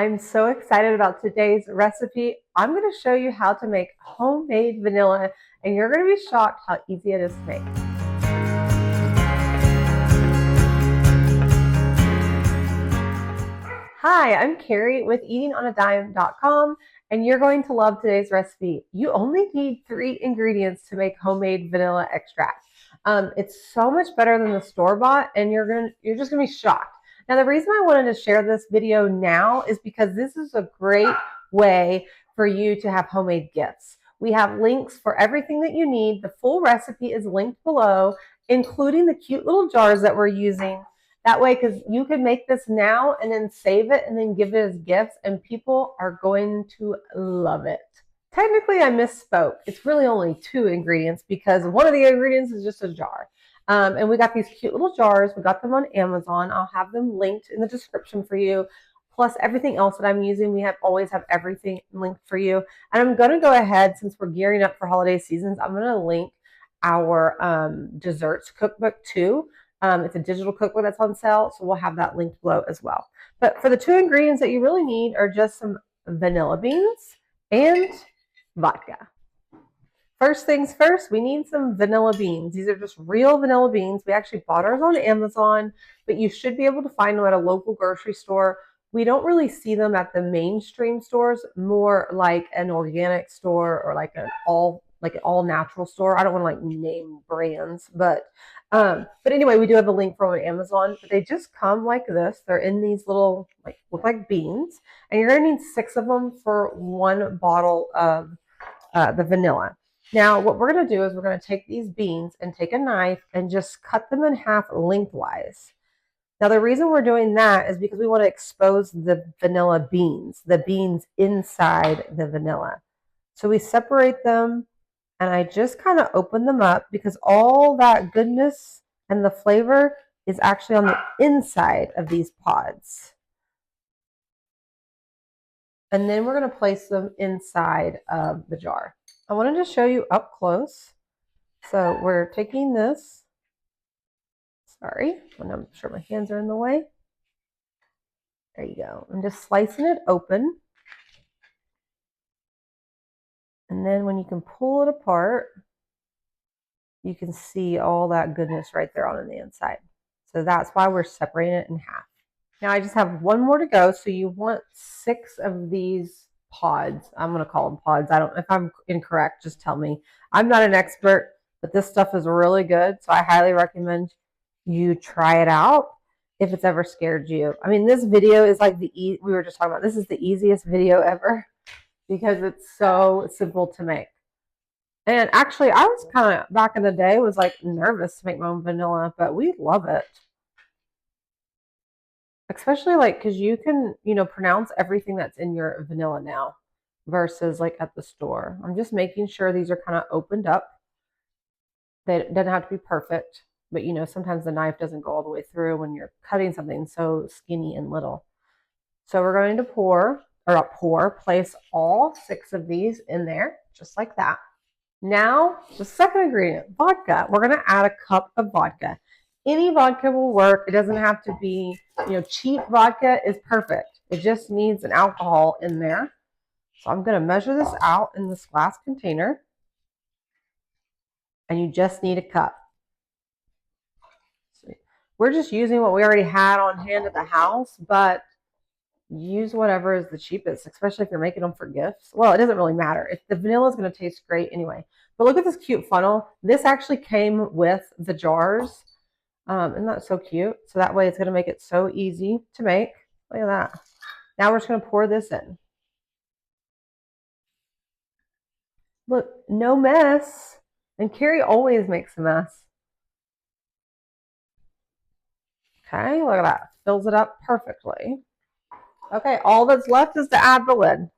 I'm so excited about today's recipe. I'm going to show you how to make homemade vanilla, and you're going to be shocked how easy it is to make. Hi, I'm Carrie with eatingonadime.com, and you're going to love today's recipe. You only need 3 ingredients to make homemade vanilla extract. It's so much better than the store-bought, and you're just gonna be shocked. Now, the reason I wanted to share this video now is because this is a great way for you to have homemade gifts. We have links for everything that you need. The full recipe is linked below, including the cute little jars that we're using. That way, because you can make this now and then save it and then give it as gifts, and people are going to love it. Technically, I misspoke. It's really only 2 ingredients because one of the ingredients is just a jar. And we got these cute little jars. We got them on Amazon. I'll have them linked in the description for you. Plus everything else that I'm using, we always have everything linked for you. And I'm going to go ahead, since we're gearing up for holiday seasons, I'm going to link our desserts cookbook too. It's a digital cookbook that's on sale, so we'll have that linked below as well. But for the 2 ingredients that you really need are just some vanilla beans and vodka. First things first, we need some vanilla beans. These are just real vanilla beans. We actually bought ours on Amazon, but you should be able to find them at a local grocery store. We don't really see them at the mainstream stores, more like an organic store or like an all natural store. I don't want to like name brands, but anyway, we do have a link for them on Amazon. But they just come like this. They're in these little look like beans, and you're gonna need 6 of them for 1 bottle of the vanilla. Now, what we're going to do is we're going to take these beans and take a knife and just cut them in half lengthwise. Now, the reason we're doing that is because we want to expose the vanilla beans, the beans inside the vanilla. So we separate them, and I just kind of open them up because all that goodness and the flavor is actually on the inside of these pods. And then we're going to place them inside of the jar. I wanted to show you up close. So we're taking this. Sorry, I'm sure my hands are in the way. There you go. I'm just slicing it open. And then when you can pull it apart, you can see all that goodness right there on the inside. So that's why we're separating it in half. Now I just have 1 more to go. So you want 6 of these pods. I'm going to call them pods. If I'm incorrect, just tell me. I'm not an expert, but this stuff is really good. So I highly recommend you try it out if it's ever scared you. I mean, this video is like we were just talking about, this is the easiest video ever because it's so simple to make. And actually, I was kind of, back in the day, was like nervous to make my own vanilla, but we love it. Especially because you can, pronounce everything that's in your vanilla now versus like at the store. I'm just making sure these are kind of opened up. It doesn't have to be perfect, but sometimes the knife doesn't go all the way through when you're cutting something so skinny and little. So we're going to place all 6 of these in there, just like that. Now, the second ingredient, vodka. We're going to add a cup of vodka. Any vodka will work. It doesn't have to be, cheap vodka is perfect. It just needs an alcohol in there. So I'm going to measure this out in this glass container. And you just need a cup. So we're just using what we already had on hand at the house, but use whatever is the cheapest, especially if you're making them for gifts. Well, it doesn't really matter. The vanilla is going to taste great anyway. But look at this cute funnel. This actually came with the jars. Isn't that so cute? So that way it's going to make it so easy to make. Look at that. Now we're just going to pour this in. Look, no mess. And Carrie always makes a mess. Okay, look at that. Fills it up perfectly. Okay, all that's left is to add the lid.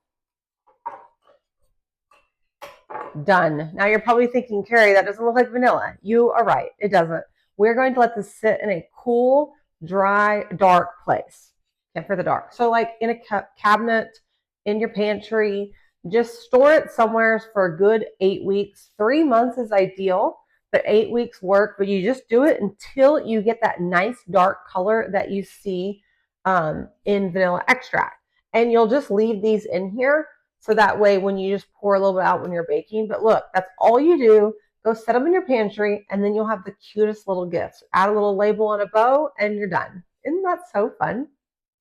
Done. Now you're probably thinking, Carrie, that doesn't look like vanilla. You are right. It doesn't. We're going to let this sit in a cool, dry, dark place. Okay, for the dark. So like in a cabinet, in your pantry, just store it somewhere for a good 8 weeks. 3 months is ideal, but 8 weeks work. But you just do it until you get that nice dark color that you see in vanilla extract. And you'll just leave these in here. So that way when you just pour a little bit out when you're baking. But look, that's all you do. Go set them in your pantry, and then you'll have the cutest little gifts. Add a little label on a bow, and you're done. Isn't that so fun?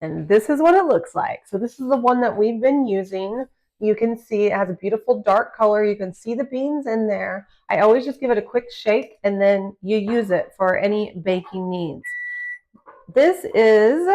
And this is what it looks like. So this is the one that we've been using. You can see it has a beautiful dark color. You can see the beans in there. I always just give it a quick shake, and then you use it for any baking needs. This is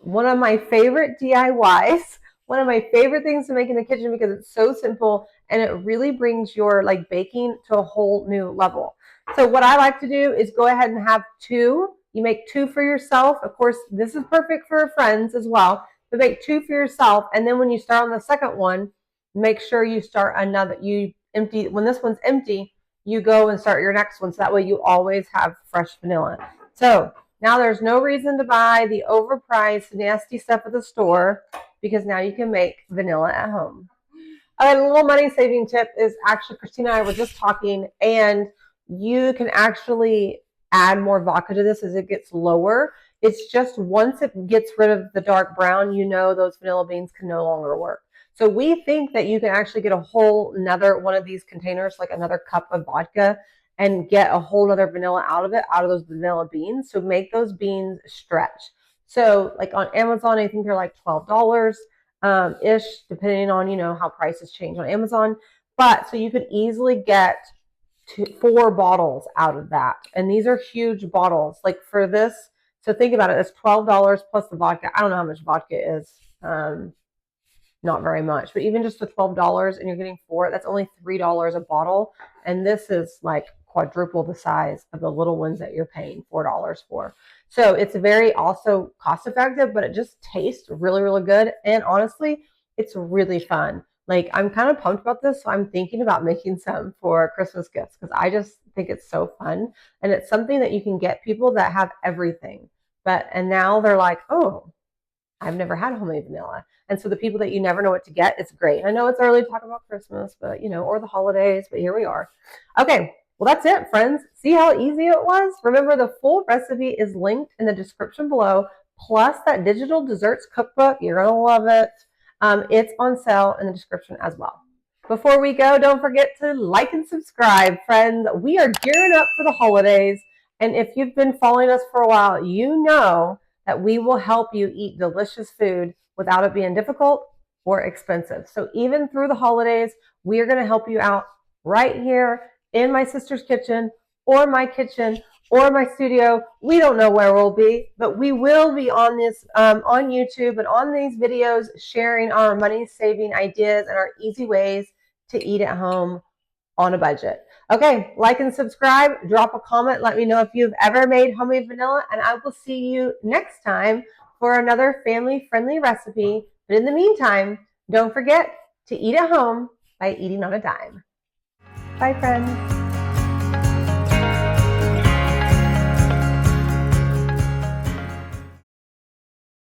one of my favorite DIYs, one of my favorite things to make in the kitchen because it's so simple and it really brings your like baking to a whole new level. So what I like to do is go ahead and have two. You make two for yourself. Of course, this is perfect for friends as well, but make two for yourself. And then when you start on the second one, make sure you start another. You empty, when this one's empty, you go and start your next one. So that way you always have fresh vanilla. So now there's no reason to buy the overpriced nasty stuff at the store because now you can make vanilla at home. A little money saving tip is actually, Christina and I were just talking, and you can actually add more vodka to this as it gets lower. It's just once it gets rid of the dark brown, you know those vanilla beans can no longer work. So we think that you can actually get a whole another one of these containers, like another cup of vodka, and get a whole other vanilla out of it, out of those vanilla beans. So make those beans stretch. So like on Amazon, I think they're like $12 ish, depending on, you know, how prices change on Amazon. But so you could easily get 4 bottles out of that. And these are huge bottles. Like for this, so think about it, it's $12 plus the vodka. I don't know how much vodka is. Not very much, but even just the $12 and you're getting 4, that's only $3 a bottle. And this is like quadruple the size of the little ones that you're paying $4 for. So it's very also cost effective, but it just tastes really, really good. And honestly, it's really fun. Like I'm kind of pumped about this. So I'm thinking about making some for Christmas gifts because I just think it's so fun. And it's something that you can get people that have everything. And now they're like, oh, I've never had homemade vanilla. And so the people that you never know what to get, it's great. I know it's early to talk about Christmas, but you know, or the holidays, but here we are. Okay, well, that's it, friends. See how easy it was? Remember, the full recipe is linked in the description below, plus that digital desserts cookbook. You're going to love it. It's on sale in the description as well. Before we go, don't forget to like and subscribe, friends. We are gearing up for the holidays. And if you've been following us for a while, you know that we will help you eat delicious food without it being difficult or expensive. So even through the holidays, we are going to help you out right here in my sister's kitchen or my kitchen or my studio. We don't know where we'll be, but we will be on this on YouTube and on these videos sharing our money saving ideas and our easy ways to eat at home on a budget. Okay, like and subscribe, drop a comment, let me know if you've ever made homemade vanilla, and I will see you next time for another family-friendly recipe. But in the meantime, don't forget to eat at home by eating on a dime. Bye, friends.